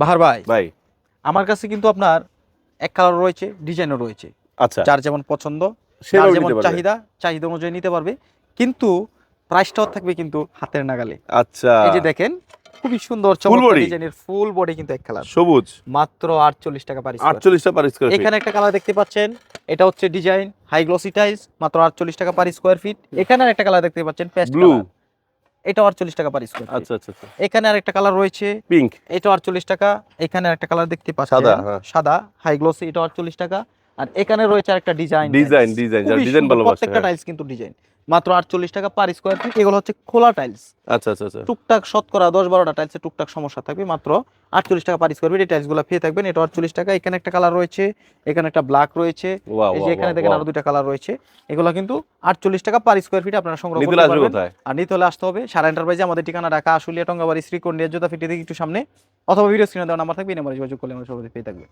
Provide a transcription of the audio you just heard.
বাহার ভাই, ভাই। আমার কাছে কিন্তু আপনার এক কালার রয়েছে, ডিজাইনও রয়েছে। আচ্ছা, যার যেমন পছন্দ, যার সেভাবে যেমন নিতে পারবে। চাহিদা অনুযায়ী নিতে পারবে। কিন্তু প্রাইসটাও থাকবে কিন্তু হাতের নাগালে। আচ্ছা, এই যে দেখেন, খুবই সুন্দর ফুল চমৎকার বডি, ডিজাইনের ফুল বডি কিন্তু এক কালার, সবুজ, মাত্র 48 টাকা পার স্কয়ার। 48 টা পার স্কয়ার ফিট। এখানে একটা কালার দেখতে পাচ্ছেন, এটা হচ্ছে ডিজাইন হাই গ্লসি টাইলস, মাত্র 48 টাকা পার স্কয়ার ফিট। এখানে আরেকটা কালার দেখতে পাচ্ছেন পেস্ট ব্লু। কালার, এটা 48 টাকা পার স্কয়ার ফিট। আচ্ছা আচ্ছা আচ্ছা। এখানে আরেকটা কালার রয়েছে পিঙ্ক, এটা 48 টাকা। এখানে একটা কালার দেখতে পাচ্ছেন সাদা, হ্যাঁ। সাদা হাই গ্লসি, এটা 48 টাকা। আর এখানে রয়েছে আরেকটা ডিজাইন ডিজাইন, যারা খুবই ডিজাইন সুন্দর, ভালোবাসে, প্রত্যেকটা হ্যাঁ। টাইলস কিন্তু ডিজাইন, মাত্র 48 টাকা পার স্কয়ার ফিট। এগুলো হচ্ছে খোলা টাইলস, আচ্ছা আচ্ছা আচ্ছা। টুকটাক শতকরা 10-12টা টাইলসে টুকটাক সমস্যা থাকবে, মাত্র 48 টাকা পার স্কয়ার ফিট এই টাইলসগুলো পেয়ে থাকবেন। এটা 48 টাকা। এখানে একটা কালার রয়েছে, এখানে একটা ব্ল্যাক রয়েছে, ওয়াও এই যে ওয়াও এখানে দেখেন ওয়াও। আরো দুইটা কালার রয়েছে। এগুলো কিন্তু 48 টাকা পার স্কয়ার ফিট আপনারা সংগ্রহ নিতে করতে আসবে পারবেন। কোথায়? আর নিতে হলে আসতে হবে সারা এন্টারপ্রাইজে, আমাদের ঠিকানা ঢাকা আশুলিয়া টঙ্গাবাড়ি শ্রীকন্ডিয়া জুতা ফিটি থেকে একটু সামনে, অথবা ভিডিও স্ক্রিনে দেওয়া নাম্বার থাকবে, এই নাম্বারে যোগাযোগ করলে আমরা সবাই পেয়ে থাকবে।